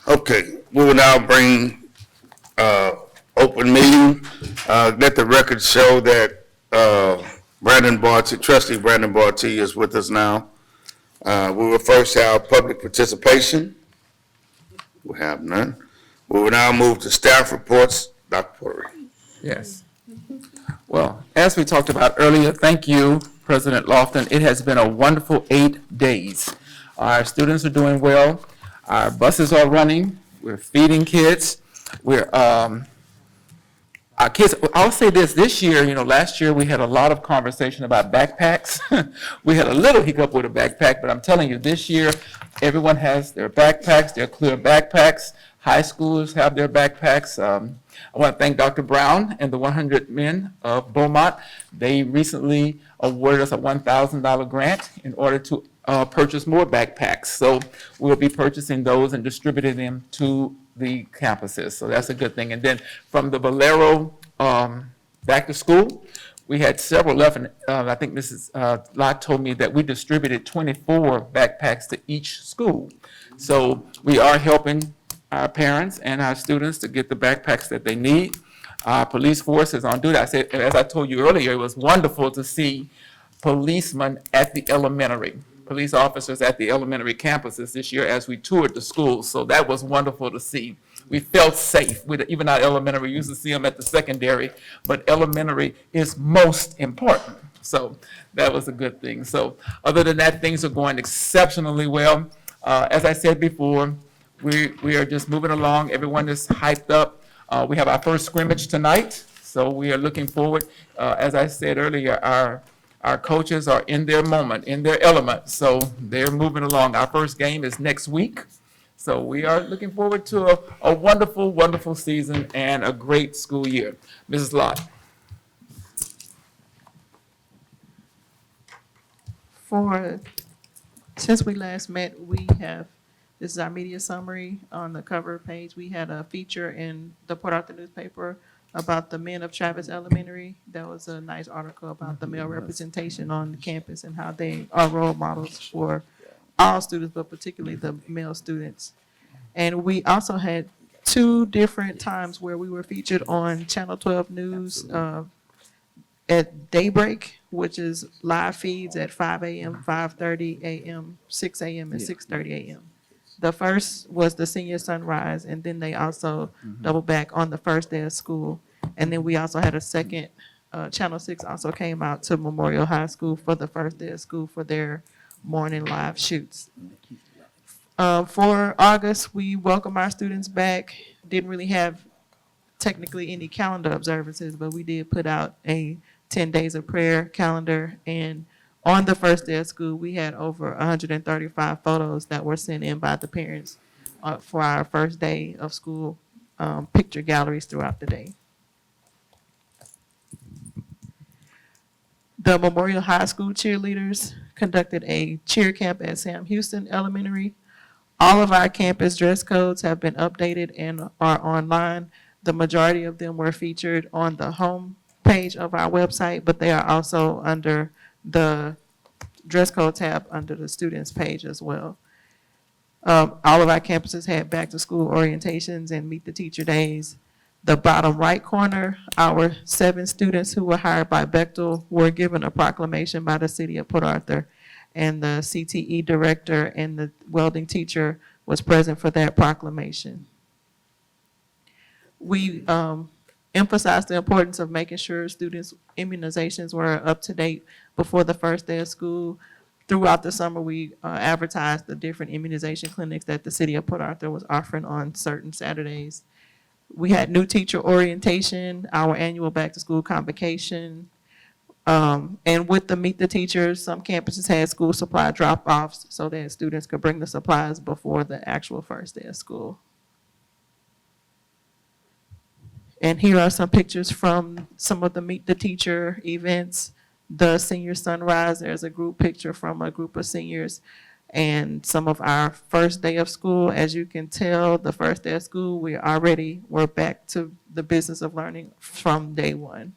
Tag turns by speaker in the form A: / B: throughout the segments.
A: Okay, we will now bring open meeting. Let the record show that Brandon Barty, trustee Brandon Barty is with us now. We will first have public participation. We have none. We will now move to staff reports. Dr. Porter.
B: Yes. Well, as we talked about earlier, thank you, President Lofton. It has been a wonderful 8 days. Our students are doing well. Our buses are running. We're feeding kids. Our kids, I'll say this year, last year we had a lot of conversation about backpacks. We had a little hiccup with a backpack, but I'm telling you, this year, everyone has their backpacks, their clear backpacks. High schoolers have their backpacks. I want to thank Dr. Brown and the 100 Men of Beaumont. They recently awarded us a $1,000 grant in order to purchase more backpacks. So we'll be purchasing those and distributing them to the campuses. So that's a good thing. And then from the Valero back to school, we had several left. And I think Mrs. Lott told me that we distributed 24 backpacks to each school. So we are helping our parents and our students to get the backpacks that they need. Our police force is on duty. I said, as I told you earlier, it was wonderful to see policemen at the elementary, police officers at the elementary campuses this year as we toured the schools. So that was wonderful to see. We felt safe. Even our elementary, we used to see them at the secondary, but elementary is most important. So that was a good thing. So other than that, things are going exceptionally well. As I said before, we are just moving along. Everyone is hyped up. We have our first scrimmage tonight, so we are looking forward. As I said earlier, our coaches are in their moment, in their element, so they're moving along. Our first game is next week, so we are looking forward to a wonderful, wonderful season and a great school year. Mrs. Lott.
C: Since we last met, this is our media summary. On the cover page, we had a feature in the Port Arthur newspaper about the men of Travis Elementary. That was a nice article about the male representation on the campus and how they are role models for all students, but particularly the male students. And we also had 2 different times where we were featured on Channel 12 News at daybreak, which is live feeds at 5 a.m., 5:30 a.m., 6 a.m., and 6:30 a.m. The first was the senior sunrise, and then they also doubled back on the first day of school. And then we also had a second, Channel 6 also came out to Memorial High School for the first day of school for their morning live shoots. For August, we welcome our students back. Didn't really have technically any calendar observances, but we did put out a 10 days of prayer calendar, and on the first day of school, we had over 135 photos that were sent in by the parents for our first day of school picture galleries throughout the day. The Memorial High School cheerleaders conducted a cheer camp at Sam Houston Elementary. All of our campus dress codes have been updated and are online. The majority of them were featured on the home page of our website, but they are also under the dress code tab under the students page as well. All of our campuses had back to school orientations and meet the teacher days. The bottom right corner, our 7 students who were hired by Bechtel were given a proclamation by the city of Port Arthur, and the CTE director and the welding teacher was present for that proclamation. We emphasized the importance of making sure students' immunizations were up to date before the first day of school. Throughout the summer, we advertised the different immunization clinics that the city of Port Arthur was offering on certain Saturdays. We had new teacher orientation, our annual back-to-school convocation, and with the Meet the Teachers, some campuses had school supply drop-offs so that students could bring the supplies before the actual first day of school. And here are some pictures from some of the Meet the Teacher events. The senior sunrise, there's a group picture from a group of seniors, and some of our first day of school. As you can tell, the first day of school, we're back to the business of learning from day one.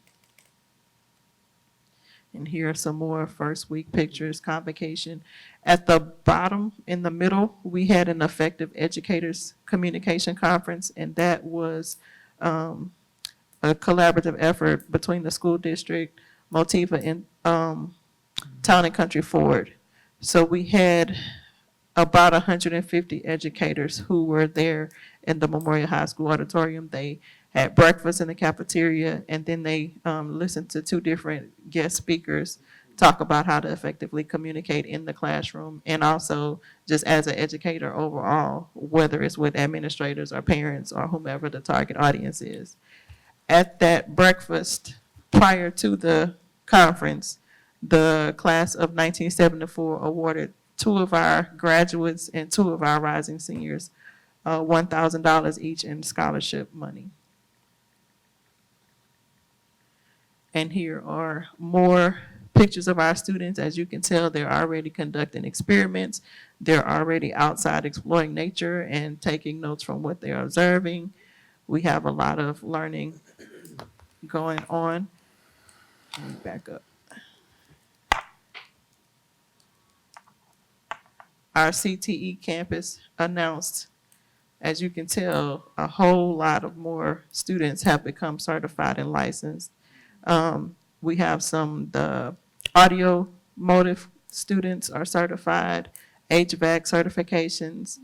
C: And here are some more first week pictures, convocation. At the bottom, in the middle, we had an effective educators communication conference, and that was a collaborative effort between the school district, Motiva, and Town and Country Ford. So we had about 150 educators who were there in the Memorial High School auditorium. They had breakfast in the cafeteria, and then they listened to two different guest speakers talk about how to effectively communicate in the classroom, and also just as an educator overall, whether it's with administrators or parents or whomever the target audience is. At that breakfast prior to the conference, the class of 1974 awarded two of our graduates and two of our rising seniors $1,000 each in scholarship money. And here are more pictures of our students. As you can tell, they're already conducting experiments. They're already outside exploring nature and taking notes from what they're observing. We have a lot of learning going on. Let me back up. Our CTE campus announced, as you can tell, a whole lot of more students have become certified and licensed. We have the audio motive students are certified, HVAC certifications,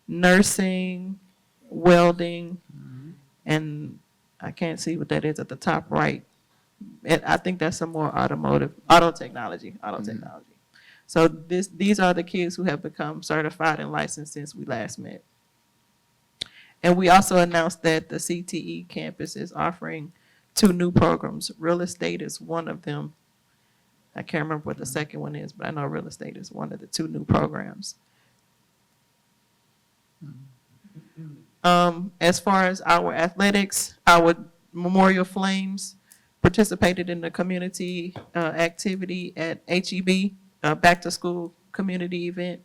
C: nursing, welding, and I can't see what that is at the top right. And I think that's some more auto technology. So these are the kids who have become certified and licensed since we last met. And we also announced that the CTE campus is offering 2 new programs. Real estate is one of them. I can't remember what the second one is, but I know real estate is one of the 2 new programs. As far as our athletics, our Memorial Flames participated in the community activity at HEB, back to school community event.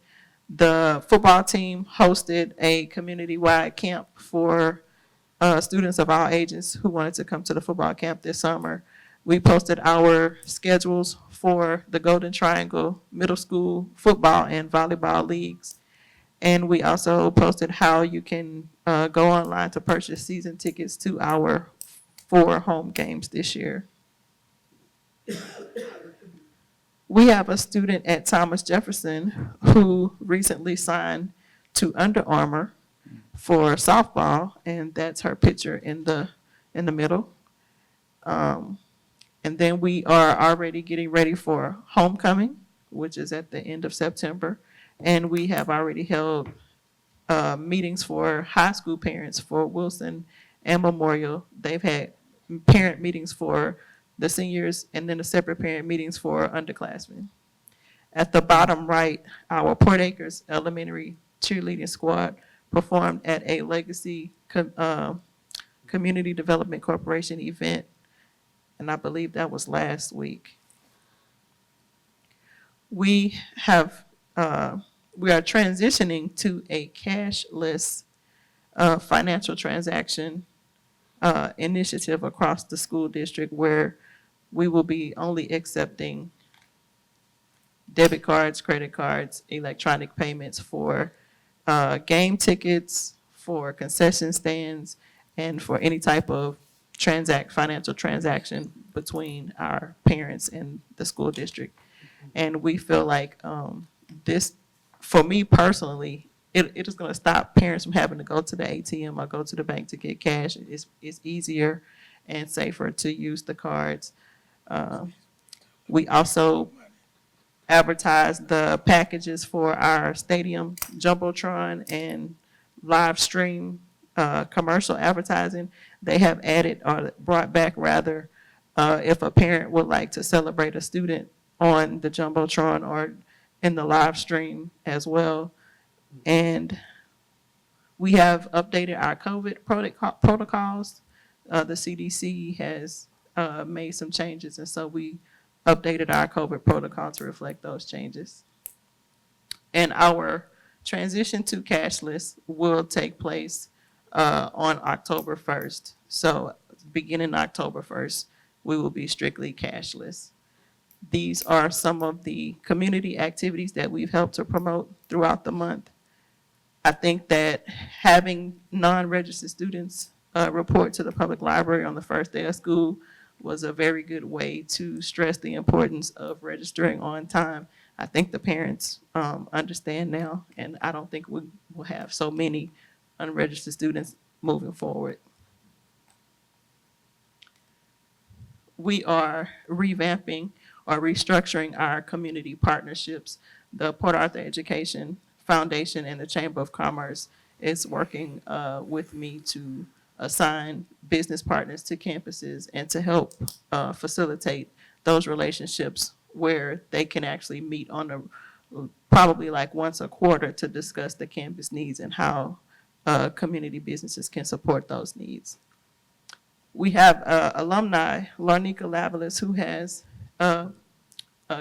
C: The football team hosted a community-wide camp for students of all ages who wanted to come to the football camp this summer. We posted our schedules for the Golden Triangle Middle School football and volleyball leagues. And we also posted how you can go online to purchase season tickets to our 4 home games this year. We have a student at Thomas Jefferson who recently signed to Under Armour for softball, and that's her picture in the middle. And then we are already getting ready for homecoming, which is at the end of September. And we have already held meetings for high school parents for Wilson and Memorial. They've had parent meetings for the seniors and then the separate parent meetings for underclassmen. At the bottom right, our Port Acres Elementary cheerleading squad performed at a Legacy Community Development Corporation event, and I believe that was last week. We are transitioning to a cashless financial transaction initiative across the school district, where we will be only accepting debit cards, credit cards, electronic payments for game tickets, for concession stands, and for any type of financial transaction between our parents and the school district. And we feel like this, for me personally, it is going to stop parents from having to go to the ATM or go to the bank to get cash. It's easier and safer to use the cards. We also advertise the packages for our stadium jumbotron and live stream commercial advertising. They have added, or brought back rather, if a parent would like to celebrate a student on the jumbotron or in the live stream as well. And we have updated our COVID protocols. The CDC has made some changes, and so we updated our COVID protocol to reflect those changes. And our transition to cashless will take place on October 1st. So beginning October 1st, we will be strictly cashless. These are some of the community activities that we've helped to promote throughout the month. I think that having non-registered students report to the public library on the first day of school was a very good way to stress the importance of registering on time. I think the parents understand now, and I don't think we will have so many unregistered students moving forward. We are revamping or restructuring our community partnerships. The Port Arthur Education Foundation and the Chamber of Commerce is working with me to assign business partners to campuses and to help facilitate those relationships where they can actually meet on a probably like once a quarter to discuss the campus needs and how community businesses can support those needs. We have alumni, Larnika Lavalis, who has a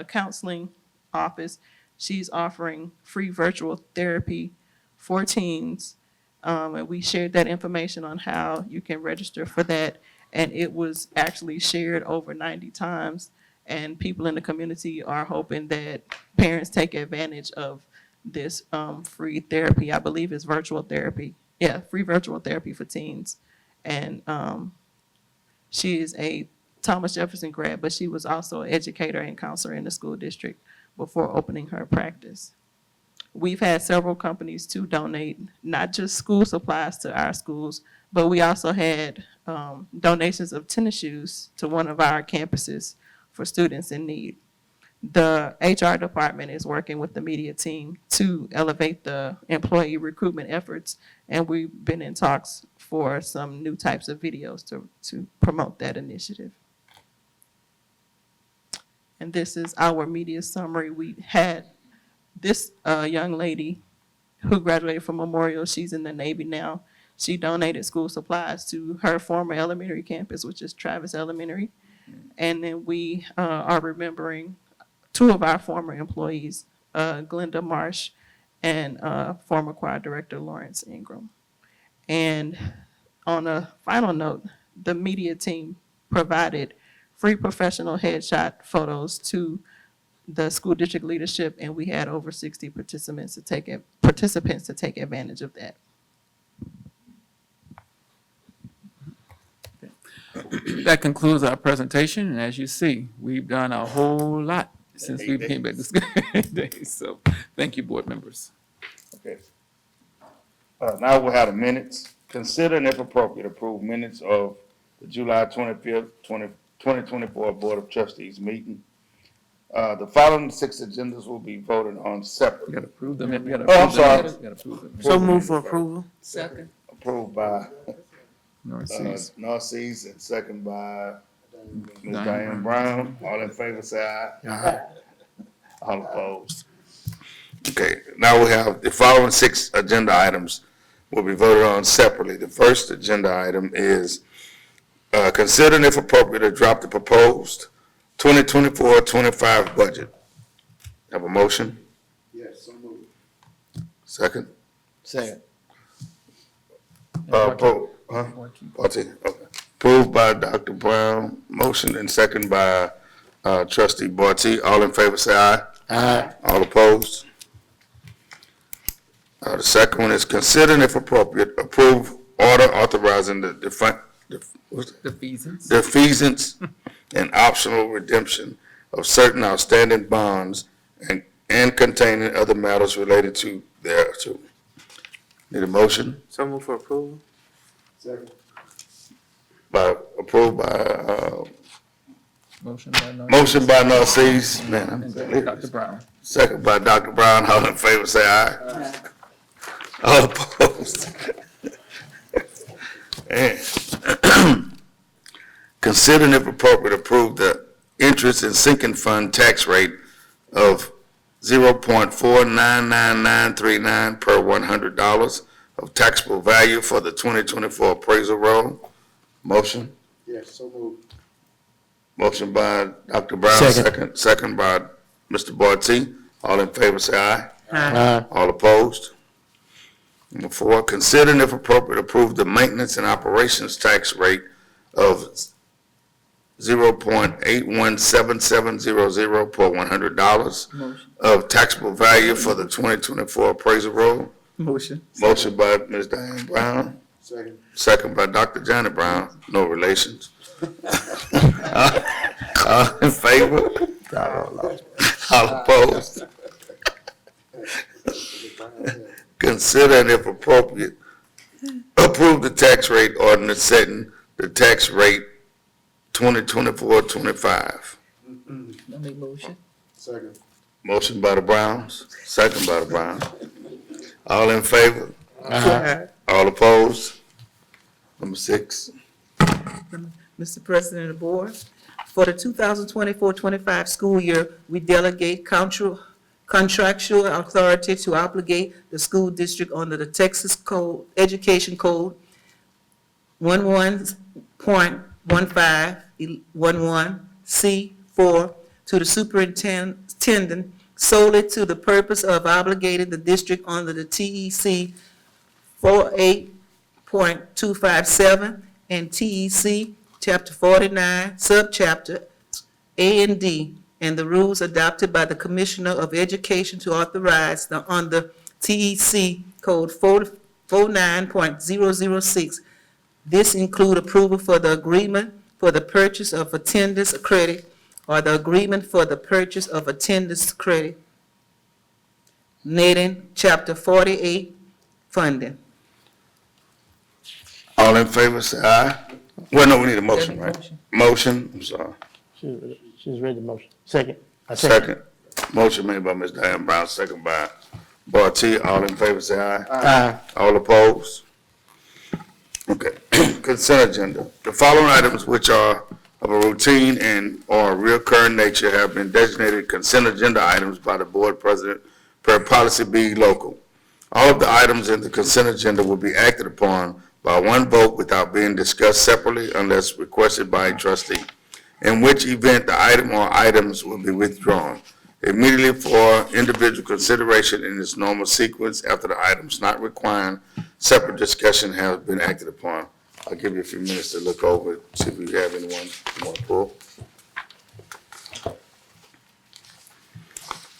C: counseling office. She's offering free virtual therapy for teens. And we shared that information on how you can register for that. And it was actually shared over 90 times. And people in the community are hoping that parents take advantage of this free therapy. I believe it's virtual therapy. Yeah, free virtual therapy for teens. And she is a Thomas Jefferson grad, but she was also an educator and counselor in the school district before opening her practice. We've had several companies to donate, not just school supplies to our schools, but we also had donations of tennis shoes to one of our campuses for students in need. The HR department is working with the media team to elevate the employee recruitment efforts, and we've been in talks for some new types of videos to promote that initiative. And this is our media summary. We had this young lady who graduated from Memorial. She's in the Navy now. She donated school supplies to her former elementary campus, which is Travis Elementary. And then we are remembering two of our former employees, Glenda Marsh and former choir director Lawrence Ingram. And on a final note, the media team provided free professional headshot photos to the school district leadership, and we had over 60 participants to take advantage of that.
B: That concludes our presentation, and as you see, we've done a whole lot since we came back to school days. So, thank you, board members.
A: Okay. Now we'll have the minutes. Consider and if appropriate, approve minutes of the July 25th, 2024 Board of Trustees meeting. The following 6 agendas will be voted on
B: We
A: separately.
B: gotta approve them.
A: I'm sorry.
D: So move for approval.
B: Second.
A: Approved by
B: North Seas.
A: North Seas and second by Ms.
B: Diane
A: Diane Brown. All in favor, say aye. All opposed. Okay, now we have the following 6 agenda items will be voted on separately. The first agenda item is consider and if appropriate to drop the proposed 2024-25 budget. Have a motion?
D: Yes, so move.
A: Second?
D: Second.
A: Party, okay. Approved by Dr. Brown, motion and second by trustee Barty. All in favor, say aye.
D: Aye.
A: All opposed? The second one is consider and if appropriate, approve order authorizing the defeasance and optional redemption of certain outstanding bonds and containing other matters related to thereto. Need a motion?
D: So move for approval. Second.
A: Approved by,
B: Motion by North.
A: motion by North Seas, man, I'm
B: And
A: delirious.
B: Dr. Brown.
A: Second by Dr. Brown, all in favor, say aye. All opposed? And consider and if appropriate, approve the interest and sinking fund tax rate of 0.499939 per $100 of taxable value for the 2024 appraisal roll. Motion?
D: Yes, so move.
A: Motion by Dr. Brown,
D: Second.
A: second by Mr. Barty. All in favor, say aye.
D: Aye.
A: All opposed? Number 4, consider and if appropriate, approve the maintenance and operations tax rate of 0.817700 per $100 of taxable value for the 2024 appraisal roll.
B: Motion.
A: Motion by Ms. Diane Brown,
D: Second.
A: second by Dr. Johnny Brown, no relations. All in favor? All opposed? Consider and if appropriate, approve the tax rate ordinance setting the tax rate 2024-25.
B: I make motion.
D: Second.
A: Motion by the Browns, second by the Browns. All in favor? All opposed? Number 6.
E: Mr. President of the Board, for the 2024-25 school year, we delegate contractual authority to obligate the school district under the Texas Code, Education Code 11.1511C4 to the superintendent solely to the purpose of obligating the district under the TEC 48.257 and TEC Chapter 49, Subchapter A and D, and the rules adopted by the Commissioner of Education to authorize the under TEC Code 49.006. This include approval for the agreement for the purchase of attendance credit or the agreement for the purchase of attendance credit, netting Chapter 48 funding.
A: All in favor, say aye. Well, no, we need a motion, right? Motion, I'm sorry.
D: She's read the motion. Second.
A: Second. Motion made by Ms. Diane Brown, second by Barty. All in favor, say aye.
D: Aye.
A: All opposed? Okay. Consent agenda. The following items which are of a routine and or recurring nature have been designated consent agenda items by the board president per policy B local. All of the items in the consent agenda will be acted upon by one vote without being discussed separately unless requested by a trustee, in which event the item or items will be withdrawn immediately for individual consideration in its normal sequence after the items not requiring separate discussion has been acted upon. I'll give you a few minutes to look over, see if you have anyone you want to pull.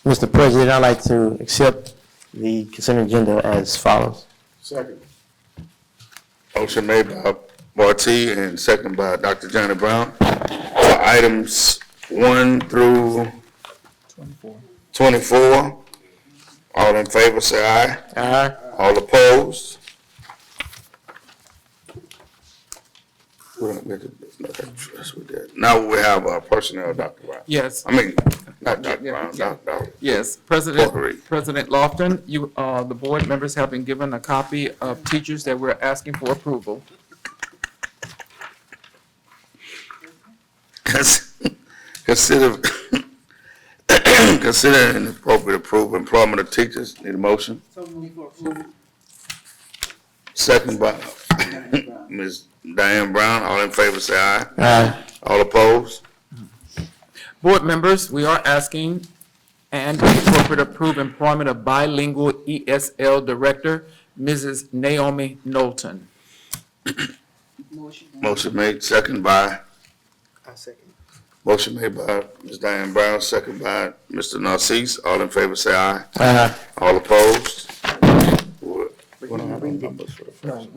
F: Mr. President, I'd like to accept the consent agenda as follows.
D: Second.
A: Motion made by Barty and second by Dr. Johnny Brown. For items 1 through 24. All in favor, say aye.
F: Aye.
A: All opposed? We don't get to trust with that. Now we have personnel, Dr. Brown.
B: Yes,
A: I mean, not Dr. Brown,
B: Yeah.
A: Dr.
B: yes.
A: Portery.
B: President Lofton, you, the board members have been given a copy of teachers that we're asking for approval.
A: Consider an appropriate approval employment of teachers. Need a motion? Second by Ms. Diane Brown. All in favor, say aye.
F: Aye.
A: All opposed?
B: Board members, we are asking and appropriate approve employment of bilingual ESL director, Mrs. Naomi Knowlton.
A: Motion made, second by,
D: I second.
A: motion made by Ms. Diane Brown, second by Mr. Narcisse. All in favor, say aye.
F: Aye.
A: All opposed? We don't have any numbers for the first.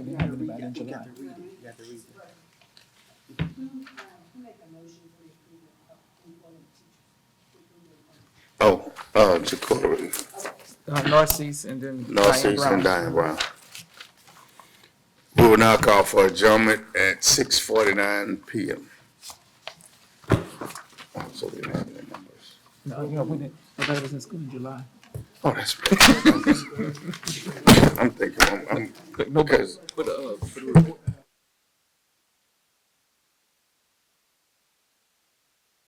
A: Oh, Jacory,
B: Narcisse and then Diane
A: Narcisse
B: Brown.
A: and Diane Brown. We will now call for adjournment at 6:49 PM. So we don't have any numbers.
B: No, you know, we didn't, I thought it was in school in July.
A: Oh, that's right. I'm thinking, I'm,
B: No,
A: because
B: but,